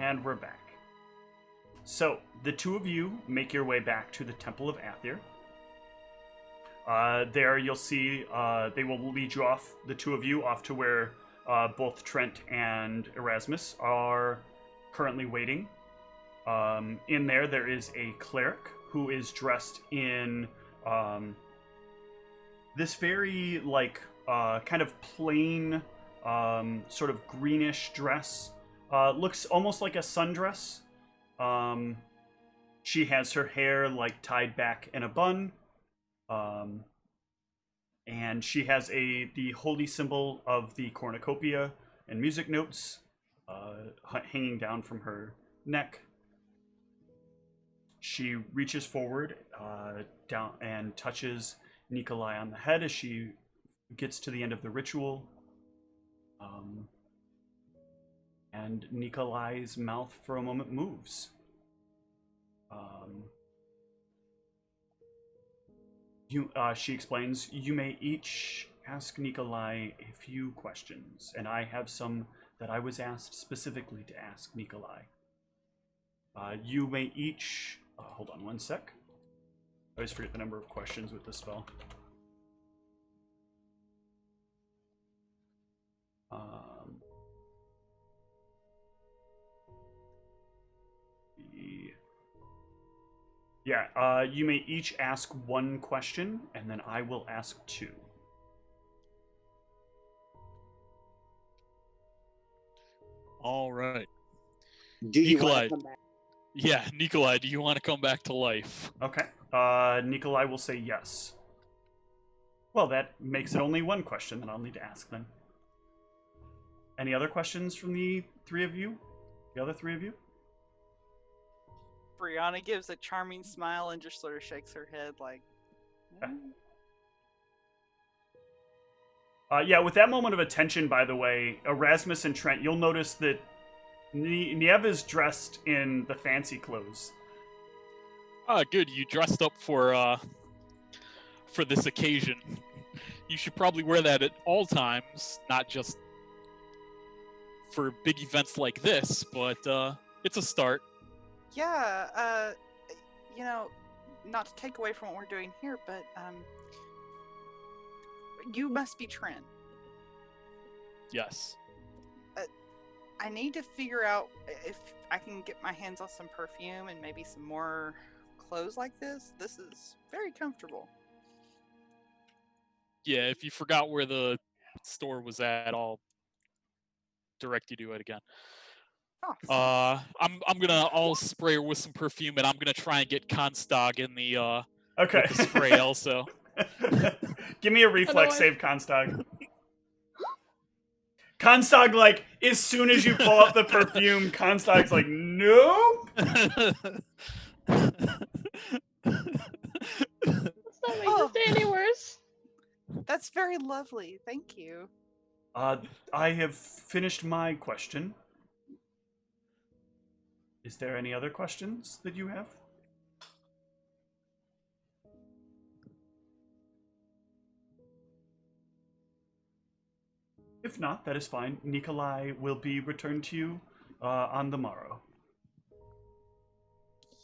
And we're back. So, the two of you make your way back to the Temple of Athir. There you'll see they will lead you off, the two of you, off to where both Trent and Erasmus are currently waiting. In there is a cleric who is dressed in this very, kind of plain, sort of greenish dress. Looks almost like a sundress. She has her hair, tied back in a bun. And she has the holy symbol of the cornucopia and music notes hanging down from her neck. She reaches forward down and touches Nikolai on the head as she gets to the end of the ritual. And Nikolai's mouth for a moment moves. She explains, you may each ask Nikolai a few questions, and I have some that I was asked specifically to ask Nikolai. You may each... hold on one sec. I always forget the number of questions with this spell. You may each ask one question, and then I will ask two. All right. Do you Nikolai, want to come back? Yeah, Nikolai, do you want to come back to life? Okay. Nikolai will say yes. Well, that makes it only one question that I'll need to ask then. Any other questions from the three of you? The other three of you? Brianna gives a charming smile and just sort of shakes her head like... Yeah, with that moment of attention, by the way, Erasmus and Trent, you'll notice that Niev is dressed in the fancy clothes. Ah, good. You dressed up for this occasion. You should probably wear that at all times, not just for big events like this, but it's a start. Yeah, not to take away from what we're doing here, but you must be Trent. Yes. I need to figure out if I can get my hands on some perfume and maybe some more clothes like this. This is very comfortable. Yeah, if you forgot where the store was at, I'll direct you to it again. Oh. I'll spray her with some perfume, and I'm gonna try and get Constog in the Okay. with the spray also. Give me a reflex save, Constog. Constog, as soon as you pull up the perfume, Constog's like, nope. Let's not make this day any worse. That's very lovely. Thank you. I have finished my question. Is there any other questions that you have? If not, that is fine. Nikolai will be returned to you on the morrow.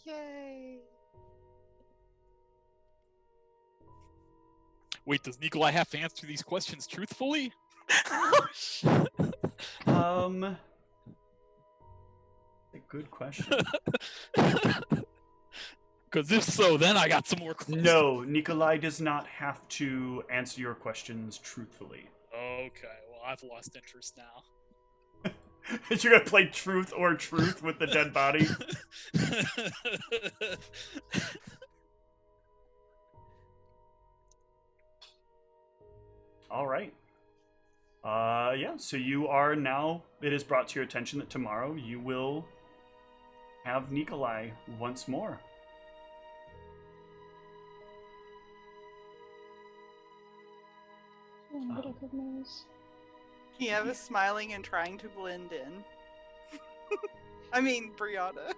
Yay. Wait, does Nikolai have to answer these questions truthfully? A good question. Because if so, then I got some more questions. No, Nikolai does not have to answer your questions truthfully. Okay, well, I've lost interest now. You're gonna play truth or truth with the dead body? All right. Yeah, so you are now, it is brought to your attention that tomorrow you will have Nikolai once more. Kiev is smiling and trying to blend in. I mean, Brianna.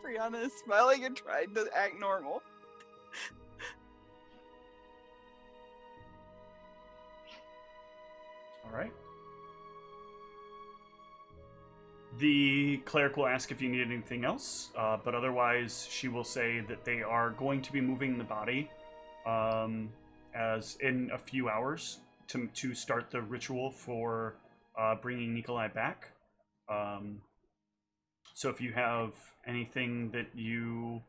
Brianna is smiling and trying to act normal. All right. The cleric will ask if you need anything else, but otherwise she will say that they are going to be moving the body as in a few hours to start the ritual for bringing Nikolai back. So if you have anything that you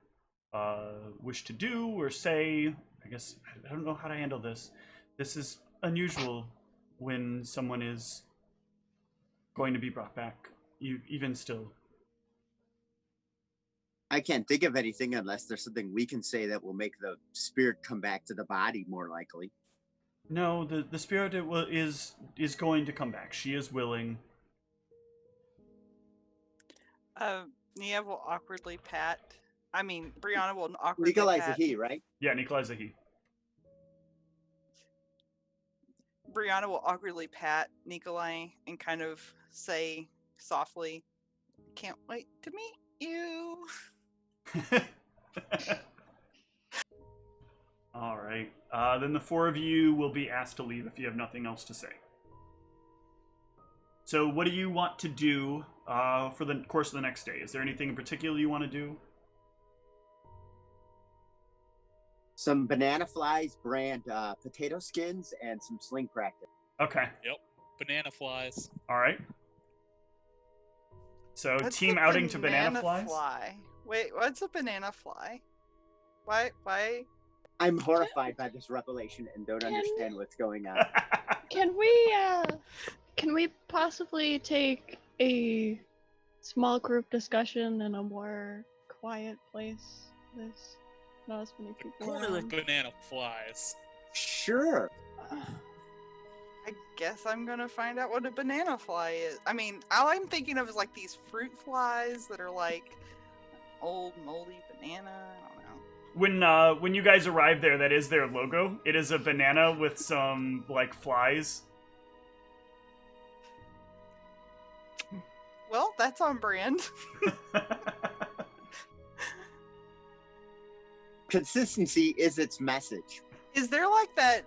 wish to do or say, I guess I don't know how to handle this. This is unusual when someone is going to be brought back. Even still. I can't think of anything unless there's something we can say that will make the spirit come back to the body more likely. No, the spirit is going to come back. She is willing. Niev will awkwardly pat. I mean, Brianna will awkwardly Nikolai's a pat. he, right? Yeah, Nikolai's a he. Brianna will awkwardly pat Nikolai and kind of say softly, "Can't wait to meet you." All right. Then the four of you will be asked to leave if you have nothing else to say. So what do you want to do for the course of the next day? Is there anything in particular you want to do? Some Banana Flies brand potato skins and some sling practice. Okay. Yep. Banana flies. All right. So What's team a outing to banana flies? fly? Wait, what's a banana fly? Why? I'm horrified by this revelation and don't understand what's going on. Can we possibly take a small group discussion in a more quiet place? There's not as many people Corner of around. banana flies. Sure. I guess I'm gonna find out what a banana fly is. I mean, all I'm thinking of is like these fruit flies that are like old moldy banana. I don't know. When you guys arrive there, that is their logo. It is a banana with some like flies. Well, that's on brand. Consistency is its message. Is there like that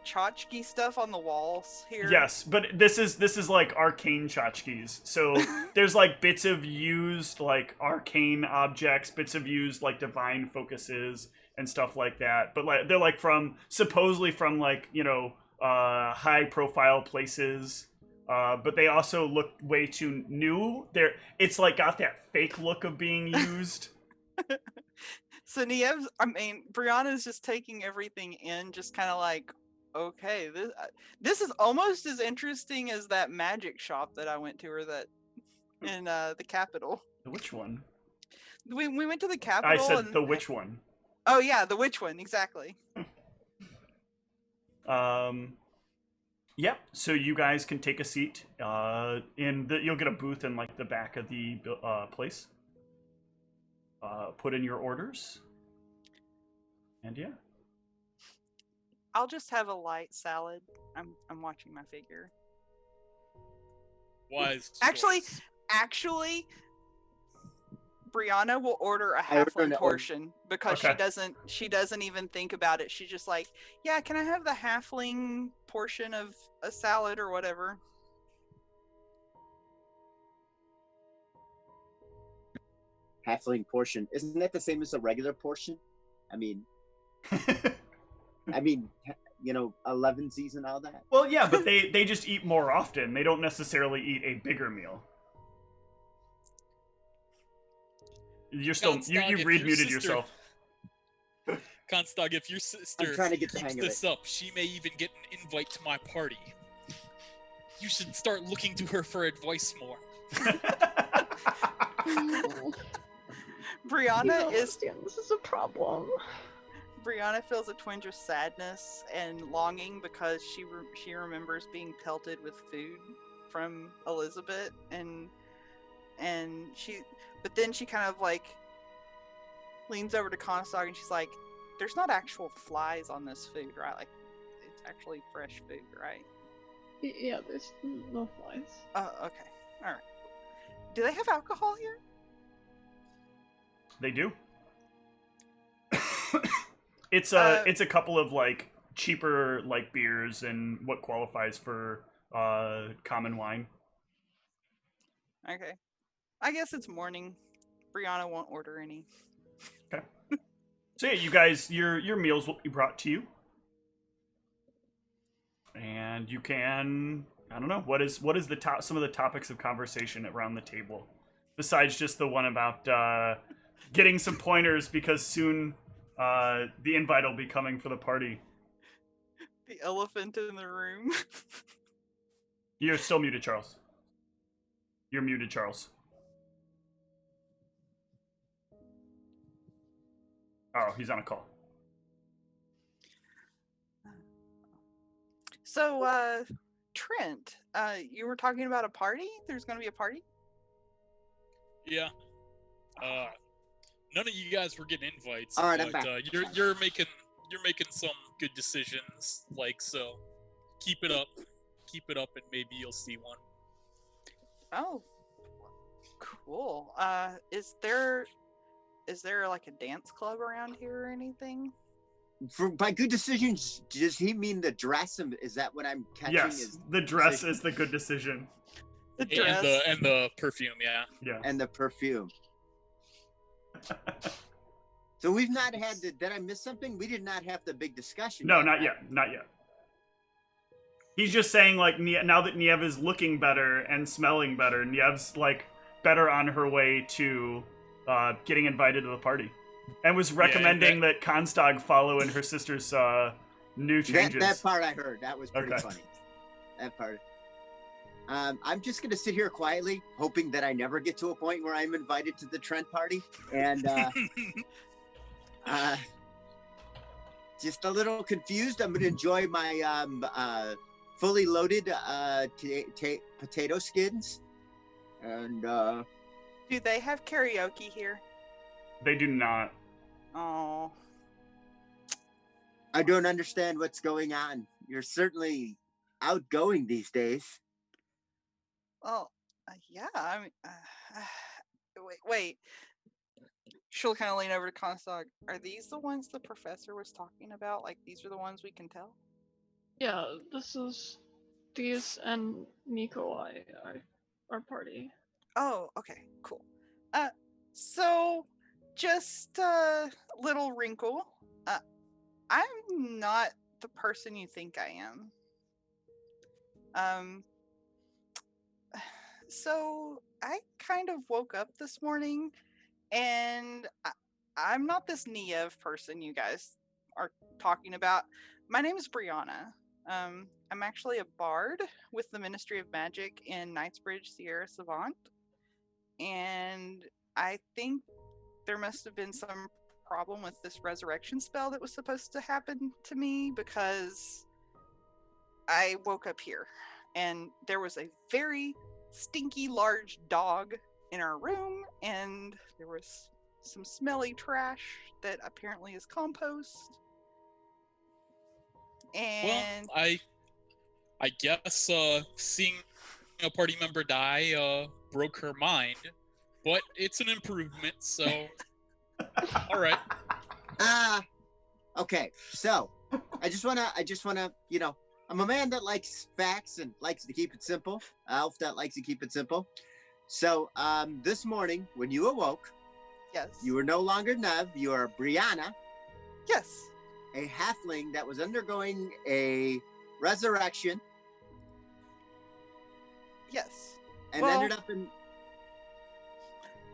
tchotchke stuff on the walls here? Yes, but this is like arcane tchotchkes. So there's like bits of used like arcane objects, bits of used like divine focuses and stuff like that. But like they're like supposedly from like, you know, high profile places. But they also look way too new. It's like got that fake look of being used. So Brianna's just taking everything in, just kind of like, okay, this is almost as interesting as that magic shop that I went to, or that in the Capitol. The which one? We went to the Capitol. I said the which one. Oh yeah, the witch one, exactly. Yep. So you guys can take a seat. You'll get a booth in like the back of the place. Put in your orders. And yeah. I'll just have a light salad. I'm watching my figure. Wise. Actually, choice. Brianna will order a I ordered halfling an- portion because Okay. she doesn't even think about it. She's just like, yeah, can I have the halfling portion of a salad or whatever? Halfling portion. Isn't that the same as a regular portion? I mean, you know, 11sies and all that. Well, yeah, but they just eat more often. They don't necessarily eat a bigger meal. You're still Constog, you if read your muted sister- yourself. Constog, if your sister I'm trying to get the keeps hang of this up, she may even get an invite to my party. You should start looking to her for advice more. Brianna is This is a problem. Brianna feels a twinge of sadness and longing because she remembers being pelted with food from Elizabeth, and but then she kind of like leans over to Comstock and she's like, "There's not actual flies on this food, right? Like, it's actually fresh food, right?" Yeah, there's no flies. Oh, okay, all right. Do they have alcohol here? They do. It's a couple of like cheaper like beers and what qualifies for common wine. Okay. I guess it's morning. Brianna won't order any. Okay. So yeah, you guys, your meals will be brought to you, and you can. I don't know what is the top some of the topics of conversation around the table, besides just the one about getting some pointers because soon the invite will be coming for the party. The elephant in the room. You're still muted, Charles. You're muted, Charles. Oh, he's on a call. So, Trent, you were talking about a party? There's going to be a party? Yeah. None of you guys were getting invites, All right, I'm but back. you're making some good decisions. Like, so, keep it up, and maybe you'll see one. Oh, cool. Is there like a dance club around here or anything? By good decisions, does he mean the dress? Is that what I'm catching? Yes, Is the dress is the good decision. The dress. And the perfume, yeah. Yeah. and the perfume. So we've not had the. Did I miss something? We did not have the big discussion. No, yet, not right? yet. Not yet. He's just saying, like, now that Niev is looking better and smelling better, Niev's, like, better on her way to getting invited to the party. And was recommending that Constag follow in her sister's new changes. That part I heard. That was pretty Okay. funny. That part. I'm just going to sit here quietly, hoping that I never get to a point where I'm invited to the Trent party. And just a little confused. I'm going to enjoy my fully loaded potato skins. And Do they have karaoke here? They do not. Oh, I don't understand what's going on. You're certainly outgoing these days. well, yeah. I mean, wait. She'll kind of lean over to Comstock. Are these the ones the professor was talking about? Like, these are the ones we can tell? Yeah, this is these and Nikolai, our party. Oh, okay, cool. So just a little wrinkle. I'm not the person you think I am. So I kind of woke up this morning, and I'm not this Niev person you guys are talking about. My name is Brianna. I'm actually a bard with the Ministry of Magic in Knightsbridge, Sierra Savant. And I think there must have been some problem with this resurrection spell that was supposed to happen to me, because I woke up here and there was a very stinky large dog in our room, and there was some smelly trash that apparently is compost. And Well, I guess seeing a party member die broke her mind, but it's an improvement. So, all right. Okay. So I just wanna, I'm a man that likes facts and likes to keep it simple. Elf that likes to keep it simple. So this morning when you awoke, yes, you were no longer Nev, you are Brianna, yes, a halfling that was undergoing a resurrection yes. and Well, ended up in.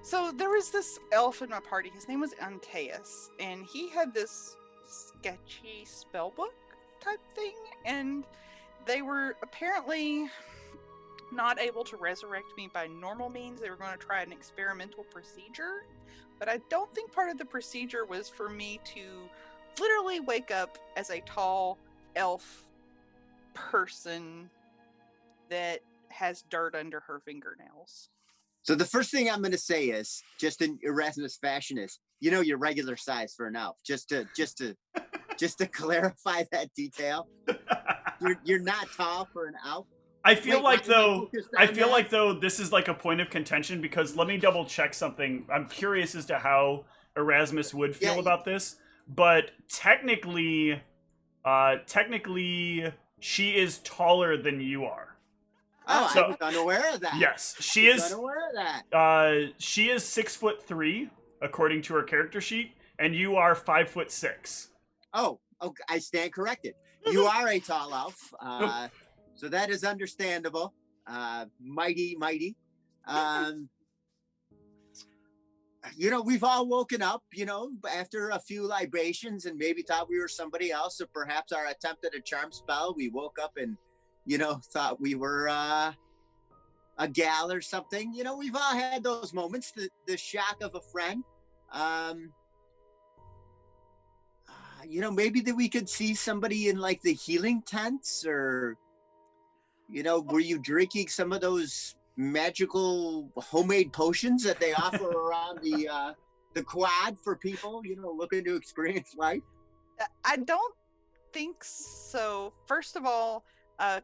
So there was this elf in my party. His name was Antaeus, and he had this sketchy spellbook type thing, and they were apparently not able to resurrect me by normal means. They were going to try an experimental procedure, but I don't think part of the procedure was for me to literally wake up as a tall elf person that has dirt under her fingernails. So the first thing I'm going to say is, just in Erasmus fashion, is your regular size for an elf. Just to clarify that detail, you're not tall for an elf. I feel Wait, like why am I though focused I on feel that? like though this is like a point of contention, because let me double check something. I'm curious as to how Erasmus would feel Yeah, about this, but technically she is taller than you are. Oh, So- I was unaware of that. Yes, I she was is. unaware of that. She is 6'3" according to her character sheet, and you are 5'6". Oh, okay, I stand corrected. You are a tall elf, so that is understandable. Mighty, mighty. We've all woken up, after a few libations and maybe thought we were somebody else, or perhaps our attempt at a charm spell. We woke up and, thought we were a gal or something. We've all had those moments, the shock of a friend. Maybe that we could see somebody in like the healing tents, or, were you drinking some of those magical homemade potions that they offer around the quad for people, looking to experience life? I don't think so. First of all,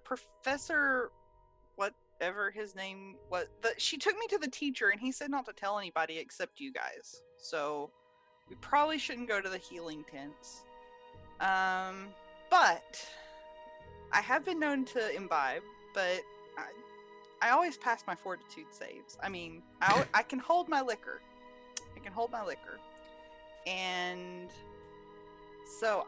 Professor, whatever his name was, she took me to the teacher and he said not to tell anybody except you guys. So we probably shouldn't go to the healing tents. But I have been known to imbibe, but I always pass my fortitude saves. I mean, I can hold my liquor. And so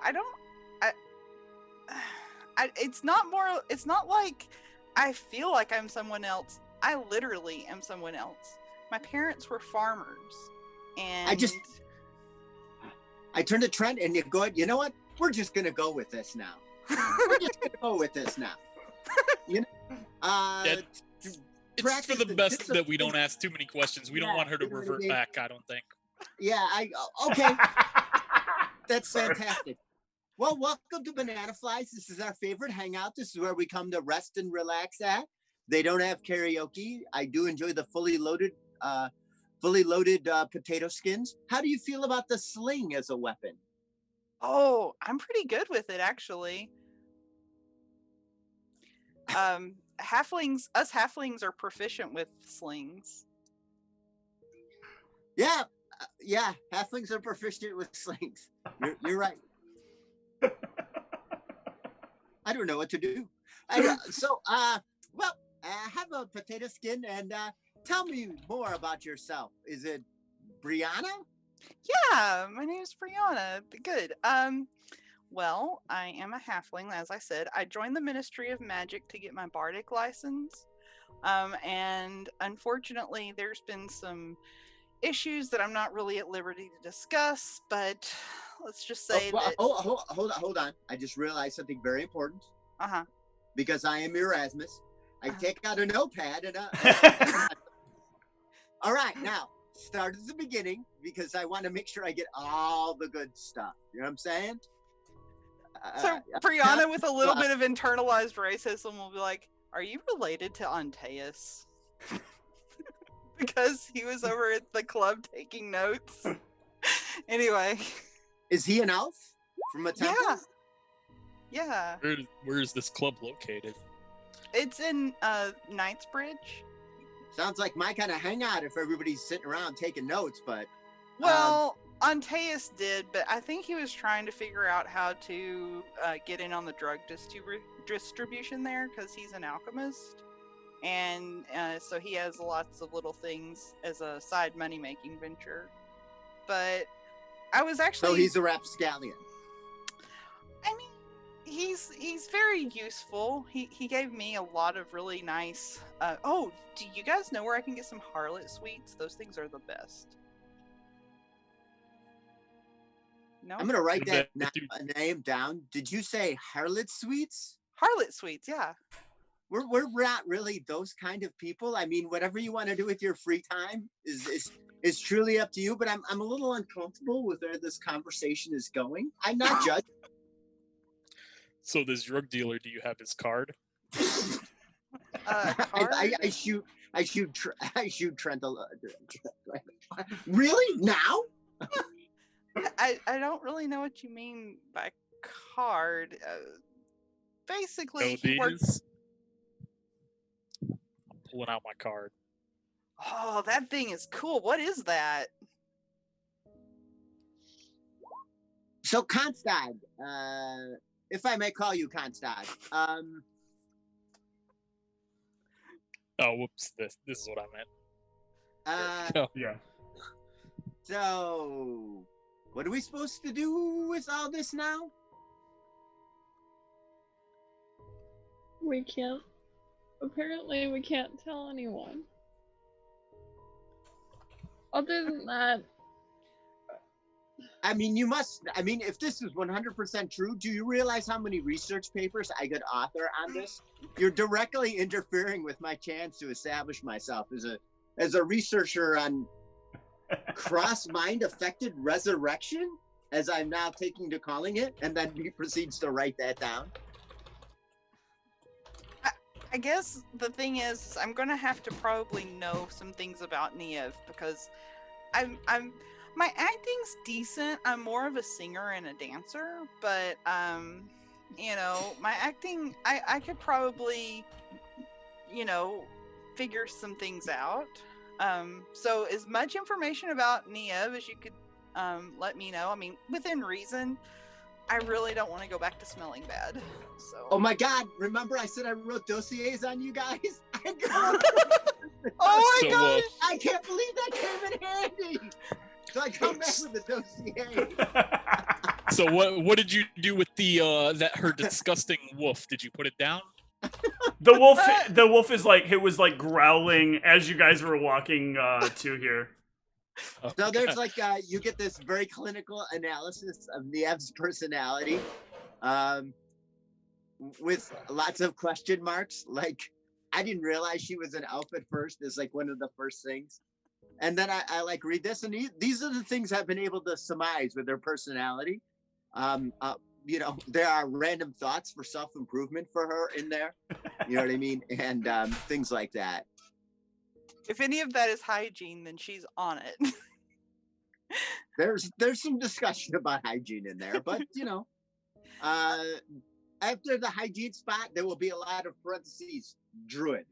it's not like I feel like I'm someone else. I literally am someone else. My parents were farmers, and I turned to Trent and you go, you know what? We're just gonna go with this now. It's for the best that we don't ask too many questions. We don't want her to revert back, I don't think. Yeah, okay. That's fantastic. Well, welcome to Banana Flies. This is our favorite hangout. This is where we come to rest and relax at. They don't have karaoke. I do enjoy the fully loaded potato skins. How do you feel about the sling as a weapon? Oh, I'm pretty good with it, actually. Us halflings are proficient with slings. Yeah, halflings are proficient with slings. You're right. I don't know what to do. Have a potato skin and tell me more about yourself. Is it Brianna? Yeah, my name is Brianna. Good. Well, I am a halfling, as I said. I joined the Ministry of Magic to get my bardic license. And unfortunately, there's been some issues that I'm not really at liberty to discuss, but let's just say that... Hold on. I just realized something very important. Uh-huh. Because I am Erasmus. I take out a notepad and all right, now, start at the beginning, because I want to make sure I get all the good stuff. You know what I'm saying? So Brianna, with a little bit of internalized racism, will be like, are you related to Antaeus? Because he was over at the club taking notes. Anyway. Is he an elf from a temple? Yeah. Where is this club located? It's in Knightsbridge. Sounds like my kind of hangout if everybody's sitting around taking notes, but... Well, Antaeus did, but I think he was trying to figure out how to get in on the drug distribution there, because he's an alchemist. And so he has lots of little things as a side money-making venture. But I was actually... So he's a rapscallion. I mean, he's very useful. He gave me a lot of really nice... do you guys know where I can get some harlot sweets? Those things are the best. No? I'm going to write that name down. Did you say harlot sweets? Harlot sweets, yeah. We're not really those kind of people. I mean, whatever you want to do with your free time is truly up to you. But I'm a little uncomfortable with where this conversation is going. I'm not judging. So this drug dealer, do you have his card? I shoot Trent. Really? Now? I don't really know what you mean by card. Basically, he works... I'm pulling out my card. Oh, that thing is cool. What is that? So, Constad, if I may call you Constad, Oh, whoops! This is what I meant. Uh, Yeah. so what are we supposed to do with all this now? We can't. Apparently, we can't tell anyone. Other than that, I mean, if this is 100% true, do you realize how many research papers I could author on this? You're directly interfering with my chance to establish myself as a researcher on cross-mind affected resurrection, as I'm now taking to calling it, and then he proceeds to write that down. I guess the thing is I'm gonna have to probably know some things about Niev because I'm my acting's decent. I'm more of a singer and a dancer, but my acting I could probably figure some things out. So as much information about Niev as you could let me know. I mean, within reason. I really don't want to go back to smelling bad. So. Oh my God! Remember I said I wrote dossiers on you guys? Oh my gosh! I can't believe that came in handy. So I come back with a dossier. So what did you do with the her disgusting wolf? Did you put it down? The wolf is like, it was like growling as you guys were walking to here. So there's like you get this very clinical analysis of Niev's personality, with lots of question marks. Like, I didn't realize she was an elf at first. Is like one of the first things, and then I like read this, and these are the things I've been able to surmise with her personality. There are random thoughts for self-improvement for her in there. You know what I mean, and things like that. If any of that is hygiene, then she's on it. There's some discussion about hygiene in there, but after the hygiene spot, there will be a lot of parentheses druid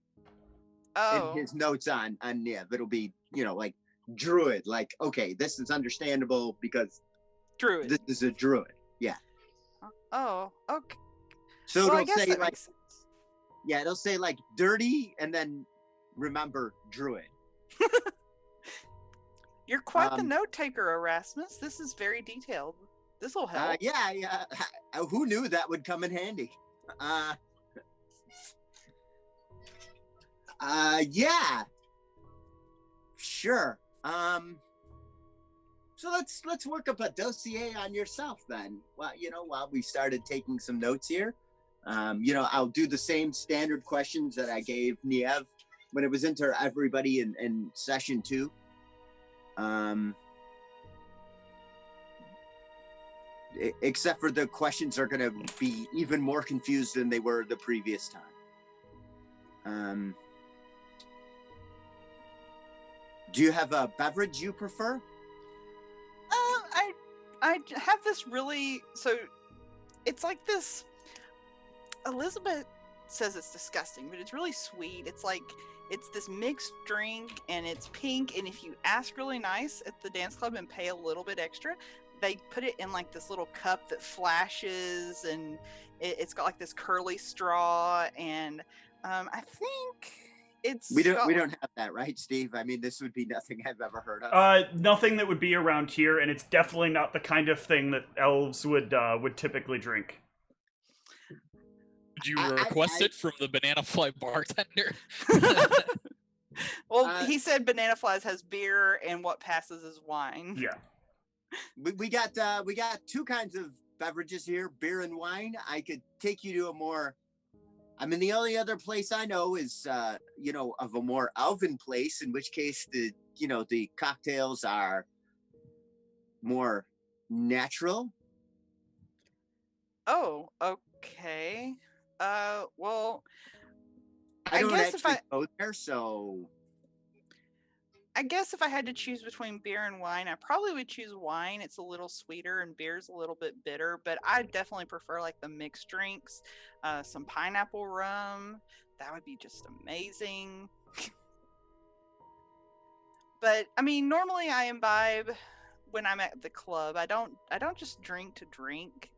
in his notes on Niev. It'll be like druid, like, okay, this is understandable because druid. This is a druid. Yeah. Oh, okay. So well, it'll say like, makes sense. Yeah, it'll say like dirty and then remember druid. You're quite the note taker, Erasmus. This is very detailed. This will help. Yeah. Who knew that would come in handy? Yeah. Sure. So let's work up a dossier on yourself then. Well, while we started taking some notes here, I'll do the same standard questions that I gave Niev when it was into everybody in session 2. Except for the questions are going to be even more confused than they were the previous time. Do you have a beverage you prefer? I have this really, so it's like this, Elizabeth says it's disgusting, but it's really sweet. It's this mixed drink and it's pink, and if you ask really nice at the dance club and pay a little bit extra, they put it in like this little cup that flashes, and it's got like this curly straw, and I think we don't have that, right, Steve? I mean, this would be nothing I've ever heard of. Nothing that would be around here, and it's definitely not the kind of thing that elves would typically drink. Did you request it from the Banana Fly bartender? Well, he said Banana Flies has beer, and what passes is wine. Yeah. We got 2 kinds of beverages here, beer and wine. I could take you to a more, I mean, the only other place I know is of a more elven place, in which case the cocktails are more natural. Oh, okay. Well, I don't guess actually go there, so I guess if I had to choose between beer and wine, I probably would choose wine. It's a little sweeter and beer's a little bit bitter, but I definitely prefer like the mixed drinks, some pineapple rum. That would be just amazing. But I mean, normally I imbibe when I'm at the club. I don't just drink to drink.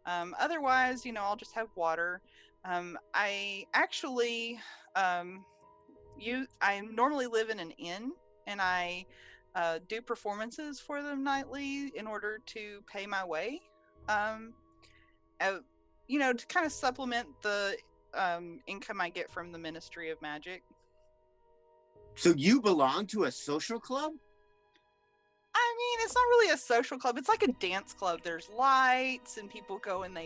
Otherwise, I'll just have water. I actually, I normally live in an inn, and I do performances for them nightly in order to pay my way. Um, to kind of supplement the income I get from the Ministry of Magic. So you belong to a social club? I mean, it's not really a social club. It's like a dance club. There's lights and people go and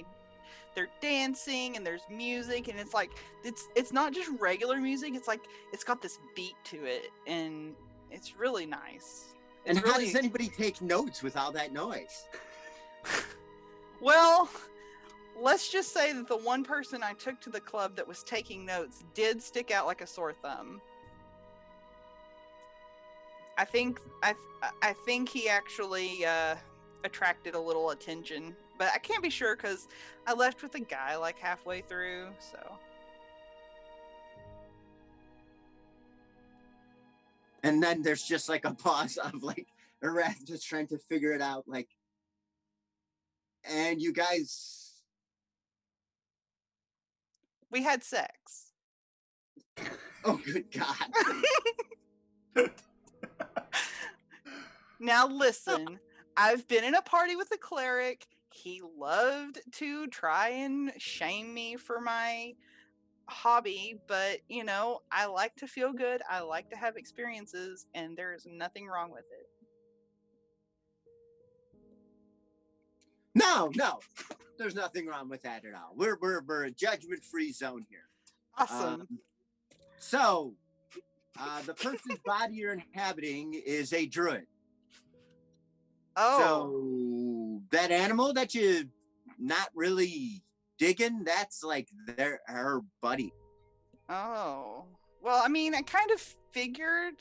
they're dancing and there's music, and it's like it's not just regular music. It's like it's got this beat to it, and it's really nice. And how does anybody take notes with all that noise? Well, let's just say that the one person I took to the club that was taking notes did stick out like a sore thumb. I think he actually attracted a little attention, but I can't be sure because I left with a guy like halfway through, so. And then there's just like a pause of like Arath just trying to figure it out, like, and you guys. We had sex. Oh, good God. Now listen, I've been in a party with a cleric. He loved to try and shame me for my hobby, but I like to feel good. I like to have experiences, and there's nothing wrong with it. No, there's nothing wrong with that at all. We're a judgment-free zone here. Awesome. So, the person's body you're inhabiting is a druid. Oh. So that animal that you not really digging, that's like her buddy. Oh. Well, I mean, I kind of figured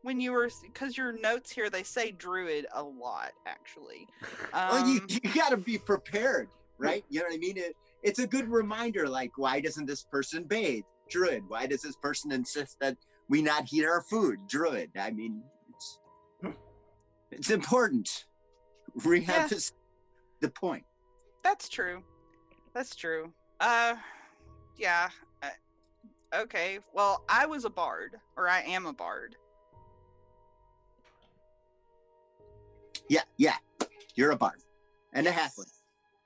when you were, because your notes here, they say druid a lot, actually. Well, you got to be prepared, right? You know what I mean? It's a good reminder, like, why doesn't this person bathe? Druid. Why does this person insist that we not heat our food? Druid. I mean, it's important. Re-emphasize the point. That's true. Yeah. Okay. Well, I was a bard, or I am a bard. Yeah. You're a bard. And a halfling.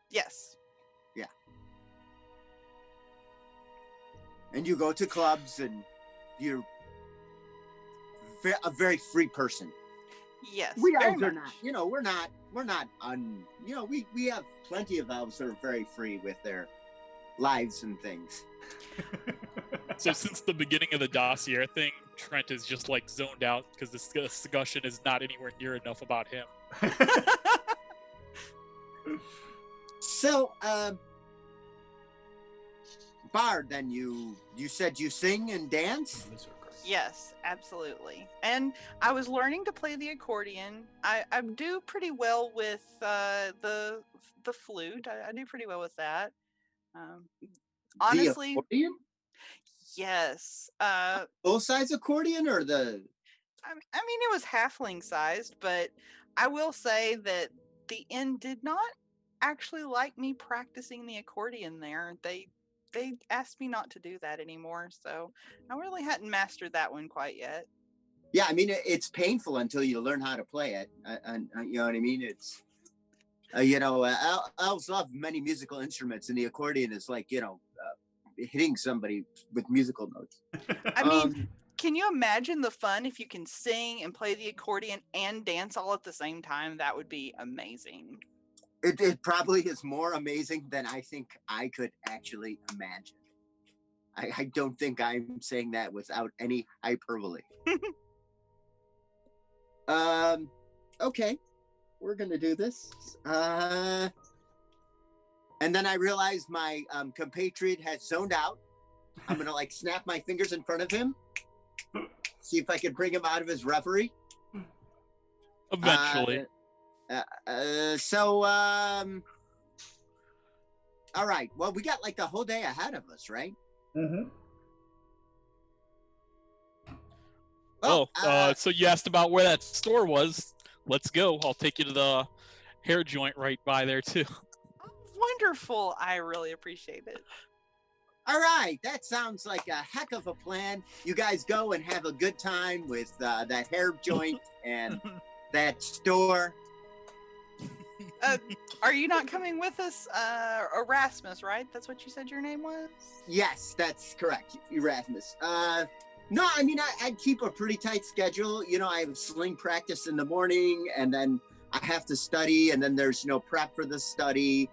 Yes. Yeah. And you go to clubs, and you're a very free person. Yes. We elves are not. We're not we have plenty of elves that are very free with their lives and things. So since the beginning of the dossier thing, Trent is just like zoned out because this discussion is not anywhere near enough about him. So, Bard, then you said you sing and dance? Yes, absolutely. And I was learning to play the accordion. I do pretty well with the flute. I do pretty well with that. Honestly, the accordion? Yes. Full-size accordion or the? I mean, it was halfling sized, but I will say that the inn did not actually like me practicing the accordion there. They asked me not to do that anymore, so I really hadn't mastered that one quite yet. Yeah, I mean, it's painful until you learn how to play it. And you know what I mean? It's, elves love many musical instruments, and the accordion is like, hitting somebody with musical notes. I mean, can you imagine the fun if you can sing and play the accordion and dance all at the same time? That would be amazing. It probably is more amazing than I think I could actually imagine. I don't think I'm saying that without any hyperbole. Okay, we're gonna do this. And then I realized my compatriot has zoned out. I'm gonna snap my fingers in front of him, see if I can bring him out of his reverie. Eventually. All right. Well, we got the whole day ahead of us, right? Mm-hmm. So you asked about where that store was. Let's go. I'll take you to the hair joint right by there too. Wonderful. I really appreciate it. All right, that sounds like a heck of a plan. You guys go and have a good time with that hair joint and that store. Are you not coming with us, Erasmus? Right? That's what you said your name was. Yes, that's correct, Erasmus. No, I mean I keep a pretty tight schedule. You know, I have sling practice in the morning, and then I have to study, and then there's prep for the study.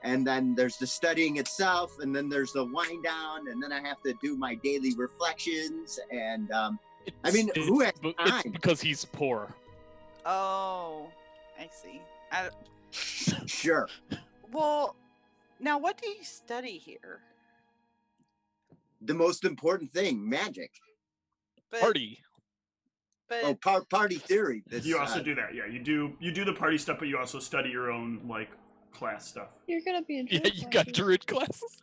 And then there's the studying itself, and then there's the wind down, and then I have to do my daily reflections. And I mean, who has time? It's because he's poor. Oh, I see. Sure. Well, now what do you study here? The most important thing, magic. But, Party. But Party theory. You also do that, yeah. You do the party stuff, but you also study your own class stuff. You're gonna be in Yeah, druid you got classes. druid classes.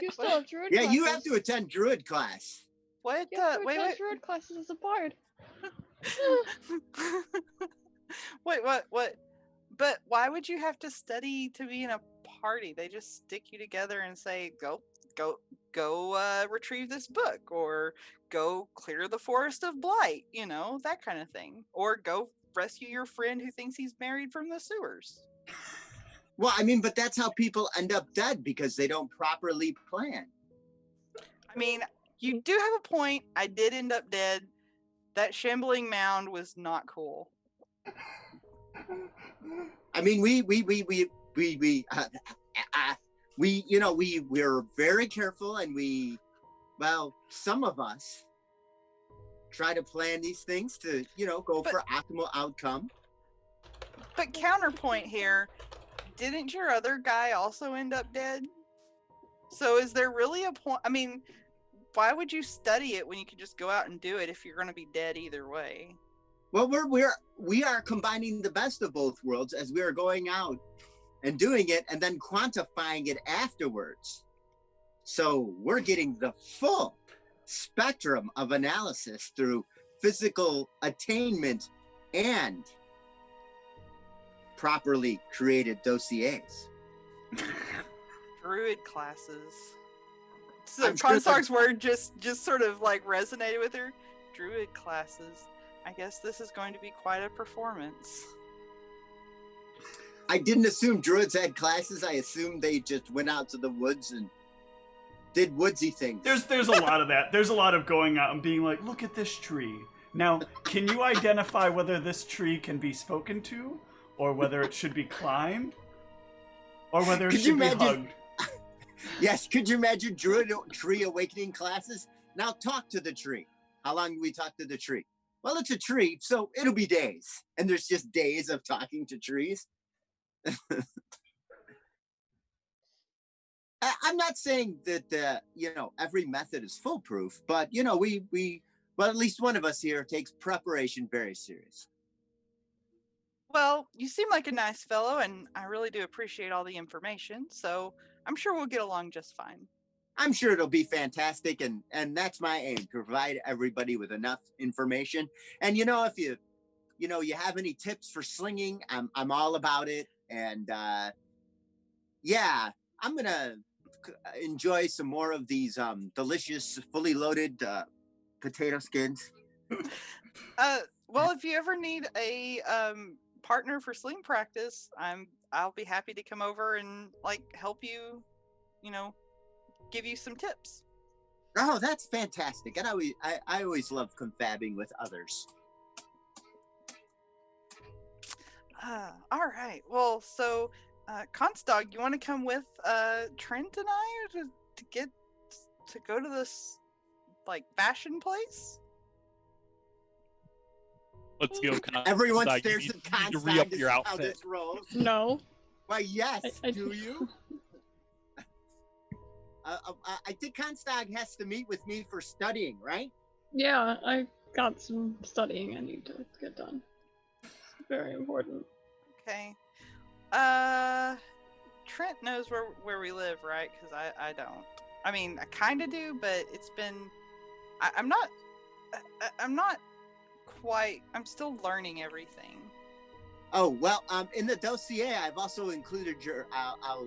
You still have druid Yeah, classes. you have to attend druid class. What? You have to Wait, attend wait. druid classes as a bard. Wait, what? But why would you have to study to be in a party? They just stick you together and say, go, retrieve this book, or go clear the forest of blight. That kind of thing, or go rescue your friend who thinks he's married from the sewers. Well, I mean, but that's how people end up dead, because they don't properly plan. I mean, you do have a point. I did end up dead. That shambling mound was not cool. I mean, we're very careful, and some of us try to plan these things to, go for optimal outcome. But counterpoint here, didn't your other guy also end up dead? So is there really a point? I mean, why would you study it when you could just go out and do it if you're going to be dead either way? Well, we are combining the best of both worlds, as we are going out and doing it and then quantifying it afterwards. So we're getting the full spectrum of analysis through physical attainment and properly created dossiers. Druid classes. So I'm sure Constark's word just sort of resonated with her. Druid classes. I guess this is going to be quite a performance. I didn't assume druids had classes. I assumed they just went out to the woods and did woodsy things. There's a lot of that. There's a lot of going out and being like, look at this tree. Now, can you identify whether this tree can be spoken to, or whether it should be climbed, or whether it should be hugged? Yes, could you imagine druid tree awakening classes? Now talk to the tree. How long do we talk to the tree? Well, it's a tree, so it'll be days. And there's just days of talking to trees. I'm not saying that, every method is foolproof, but, at least one of us here takes preparation very serious. Well, you seem like a nice fellow, and I really do appreciate all the information, so I'm sure we'll get along just fine. I'm sure it'll be fantastic, and that's my aim, to provide everybody with enough information. And if you have any tips for slinging, I'm all about it. And I'm gonna enjoy some more of these delicious, fully loaded potato skins. Well, if you ever need a partner for sling practice, I'll be happy to come over and help you, give you some tips. Oh, that's fantastic. And I always love confabbing with others. All right. Well, so Constog, you want to come with Trent and I to go to this fashion place? Let's go. Everyone Constag. stares You at need to Constag re-up to your see how outfit. this rolls. No. Why, yes. I Do you? I think Constag has to meet with me for studying, right? Yeah, I got some studying I need to get done. It's very important. Okay. Trent knows where we live, right? Because I don't. I mean, I kind of do, but it's been. I'm not quite. I'm still learning everything. Oh, well, in the dossier, I've also included I'll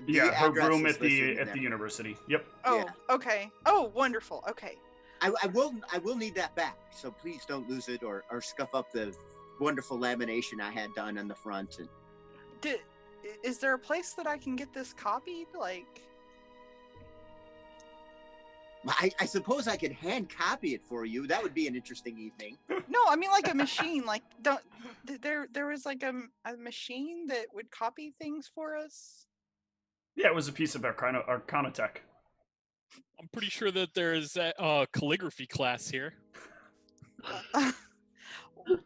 Yeah, her address room is at listed in the there. university. Yep. Oh, Yeah. okay. Oh, wonderful. Okay. I will need that back. So please don't lose it or scuff up the wonderful lamination I had done on the front. And Is there a place that I can get this copied? Like, I suppose I could hand copy it for you. That would be an interesting evening. no, I mean like a machine. Like, don't there was like a machine that would copy things for us. Yeah, it was a piece of Arcana tech. I'm pretty sure that there is a calligraphy class here.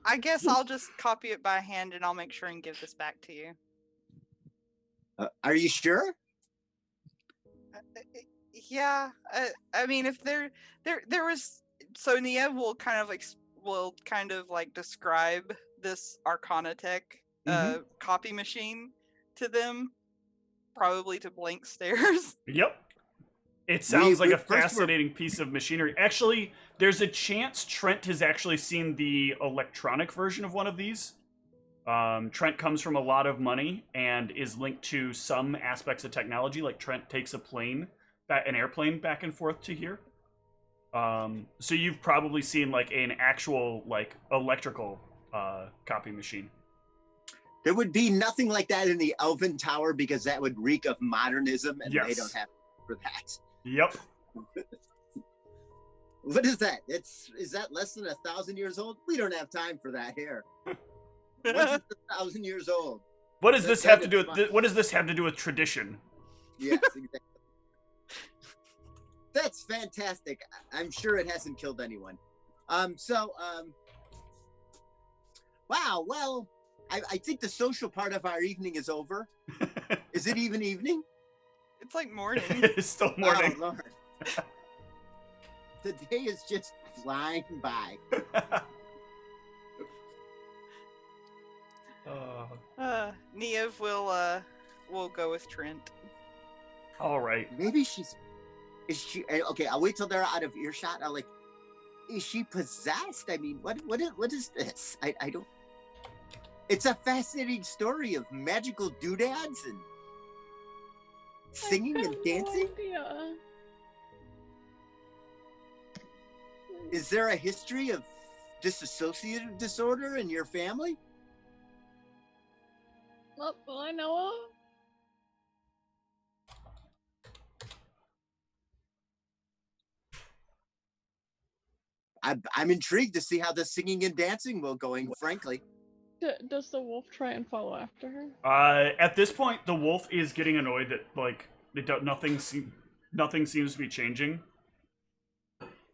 I guess I'll just copy it by hand and I'll make sure and give this back to you. Are you sure? Yeah, I mean, if there was, so Niev will kind of like describe this Arcana tech copy machine to them, probably to blank stares. Yep. It sounds like a first we're- fascinating piece of machinery. Actually, there's a chance Trent has actually seen the electronic version of one of these. Trent comes from a lot of money and is linked to some aspects of technology. Like Trent takes an airplane back and forth to here. So you've probably seen like an actual like electrical copy machine. There would be nothing like that in the Elven Tower because that would reek of modernism, and they Yes. don't have for that. Yep. What is that? Is that less than 1,000 years old? We don't have time for that here. What's 1,000 years old? What does this That have to is do fine. with what does this have to do with tradition? Yes, exactly. That's fantastic. I'm sure it hasn't killed anyone. Wow, well, I think the social part of our evening is over. Is it even evening? It's like morning. It's still morning. Oh, Lord. The day is just flying by. Niev will go with Trent. All right. Maybe is she okay? I'll wait till they're out of earshot. I'll like, is she possessed? I mean, what is this? I don't. It's a fascinating story of magical doodads and singing and dancing. No, Is there a history of dissociative disorder in your family? not that I know of. I'm intrigued to see how the singing and dancing will going. Frankly, Does the wolf try and follow after her? At this point, the wolf is getting annoyed that like nothing seems to be changing,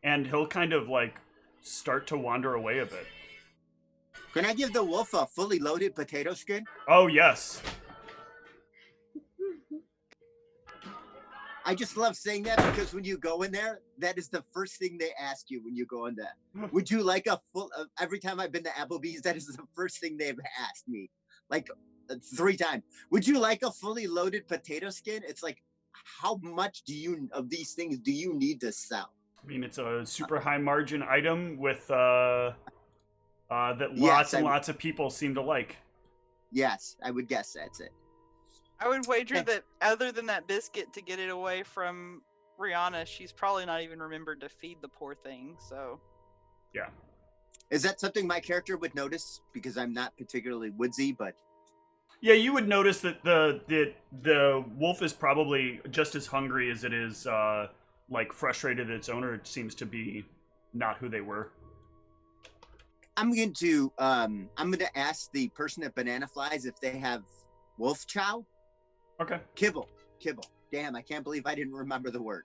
and he'll kind of like start to wander away a bit. can I give the wolf a fully loaded potato skin? Oh yes. I just love saying that because when you go in there, that is the first thing they ask you when you go in there. Would you like a full? Every time I've been to Applebee's, that is the first thing they've asked me, like 3 times. Would you like a fully loaded potato skin? It's like, how much of these things do you need to sell? I mean, it's a super high margin item with that Yes, lots of people seem to like. Yes, I would guess that's it. I would wager that other than that biscuit to get it away from Rihanna, she's probably not even remembered to feed the poor thing. So, Yeah. Is that something my character would notice? Because I'm not particularly woodsy, but Yeah, you would notice that the wolf is probably just as hungry as it is like frustrated that its owner seems to be not who they were. I'm going to ask the person at Banana Flies if they have wolf chow. Okay. Kibble. Damn, I can't believe I didn't remember the word.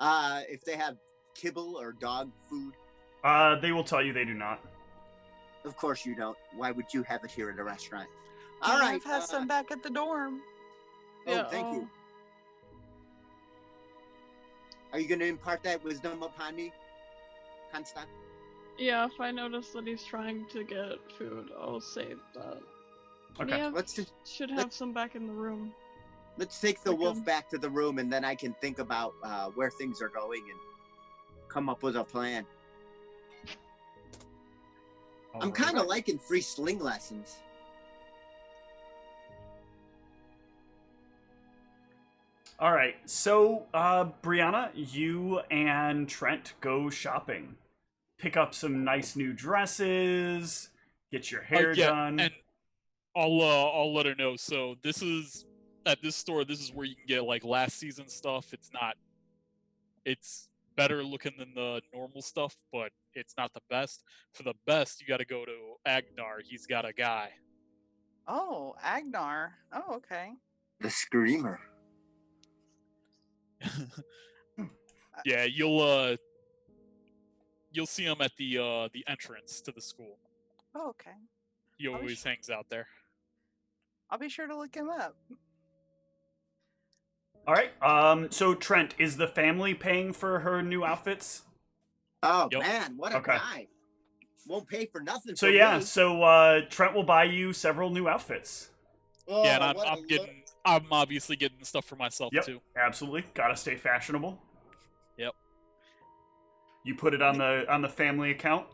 If they have kibble or dog food. They will tell you they do not. Of course you don't. Why would you have it here at a restaurant? All Niev right. has some back at the dorm. Oh, thank you. Are you going to impart that wisdom upon me, Constant? Yeah, if I notice that he's trying to get food, I'll save that. Okay. Niev Let's just should have some back in the room. let's take the wolf Okay. back to the room, and then I can think about where things are going and come up with a plan. I'm kind of liking free sling lessons. All right. So, Brianna, you and Trent go shopping. Pick up some nice new dresses. Get your hair Yeah, done. and I'll let her know. So this is at this store. This is where you can get like last season stuff. It's better looking than the normal stuff, but it's not the best. For the best, you got to go to Agnar. He's got a guy. Oh, Agnar. Oh, okay. The screamer. Yeah, you'll see him at the entrance to the school. Oh, okay. He always hangs out there. I'll be sure to look him up. All right. So Trent, is the family paying for her new outfits? Oh Yep. man, what a Okay. guy! Won't pay for nothing. So for yeah, me. so Trent will buy you several new outfits. Oh, Yeah, and what a I'm obviously getting stuff for myself Yep, too. absolutely. Gotta stay fashionable. Yep. You put it on the family account.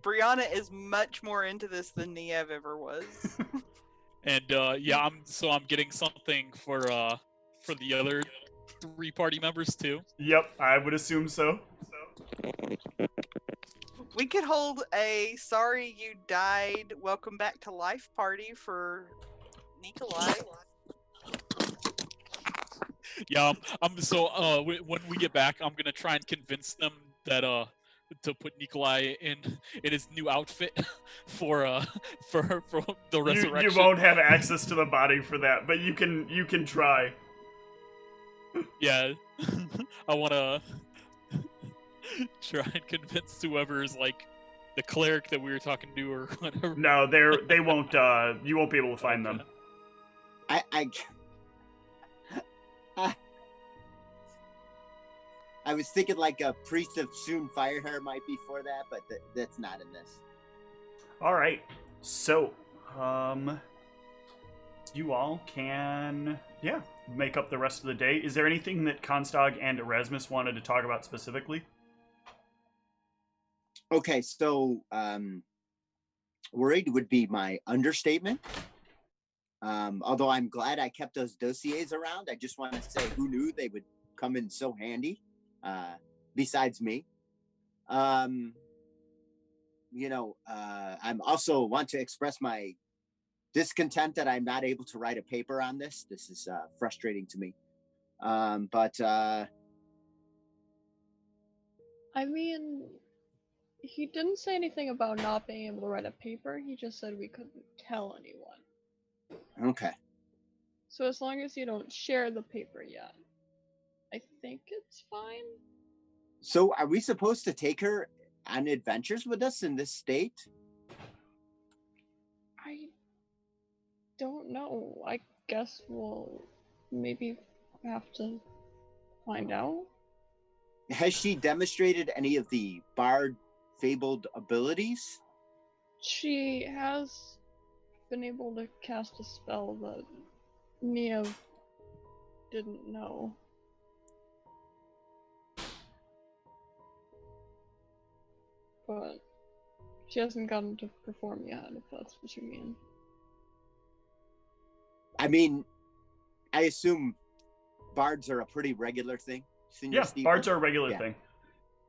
Brianna is much more into this than Niev ever was. And yeah, I'm getting something for the other 3 party members too. Yep, I would assume so. We could hold a sorry you died, welcome back to life party for Nikolai. Yeah, when we get back, I'm gonna try and convince them that to put Nikolai in his new outfit for the resurrection. You won't have access to the body for that, but you can try. Yeah, I want to try and convince whoever's like the cleric that we were talking to or whatever. No, they won't. You won't be able to find them. I was thinking like a priest of soon fire hair might be for that, but that's not in this. All right. So, you all can, make up the rest of the day. Is there anything that Constag and Erasmus wanted to talk about specifically? Okay, so worried would be my understatement. Although I'm glad I kept those dossiers around. I just want to say, who knew they would come in so handy, besides me. I'm also want to express my discontent that I'm not able to write a paper on this. This is frustrating to me. But I mean, he didn't say anything about not being able to write a paper. He just said we couldn't tell anyone. okay. So as long as you don't share the paper yet, I think it's fine. So are we supposed to take her on adventures with us in this state? I don't know. I guess we'll maybe have to find out. Has she demonstrated any of the bard fabled abilities? She has been able to cast a spell that Niev didn't know. But she hasn't gotten to perform yet, if that's what you mean. I mean, I assume bards are a pretty regular thing. Senior Stephen? Bards are a regular thing.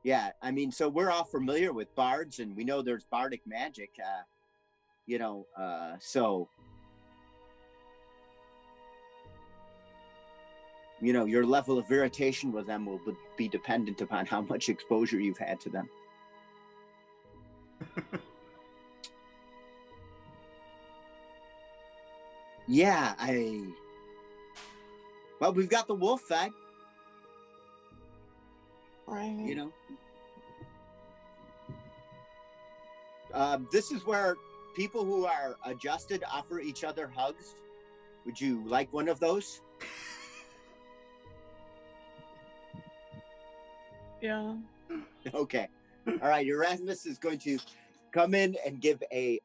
Yeah, I mean, so we're all familiar with bards, and we know there's bardic magic, so, your level of irritation with them will be dependent upon how much exposure you've had to them. Yeah, well, we've got the wolf fag. Right. This is where people who are adjusted offer each other hugs. Would you like one of those? Yeah. Okay. All right. Erasmus is going to come in and give a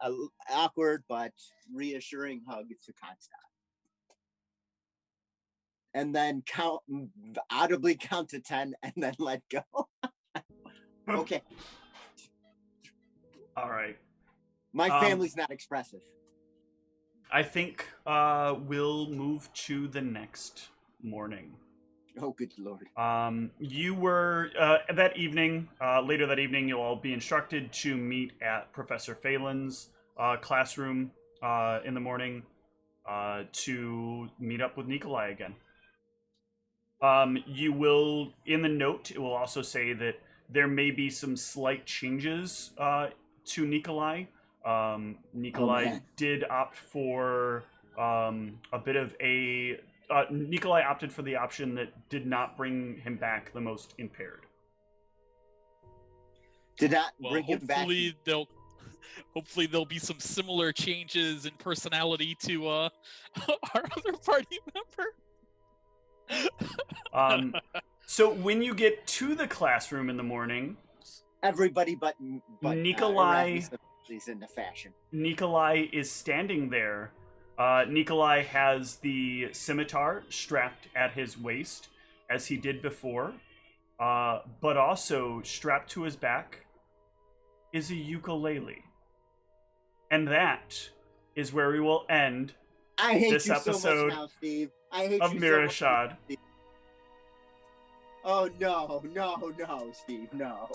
awkward but reassuring hug to Constance. And then audibly count to 10 and then let go. Okay. All right. My family's not expressive. I think we'll move to the next morning. Oh, good lord. You were that evening. Later that evening, you'll all be instructed to meet at Professor Phelan's classroom in the morning to meet up with Nikolai again. You will, in the note, it will also say that there may be some slight changes to Nikolai. Nikolai did opt for a bit of a. Nikolai opted for the option that did not bring him back the most impaired. Did not Well, bring him back. hopefully there'll be some similar changes in personality to our other party member. So when you get to the classroom in the morning, Everybody but Nikolai Erasmus is into fashion. Nikolai is standing there. Nikolai has the scimitar strapped at his waist, as he did before, but also strapped to his back is a ukulele. And that is where we will end I hate this you episode so much now, Steve. I hate of you Mearachd. so much. Steve. Oh no, Steve, no.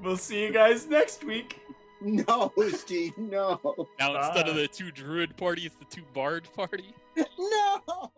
We'll see you guys next week. No, Steve, no. Now instead of the two druid parties, the two bard party. No!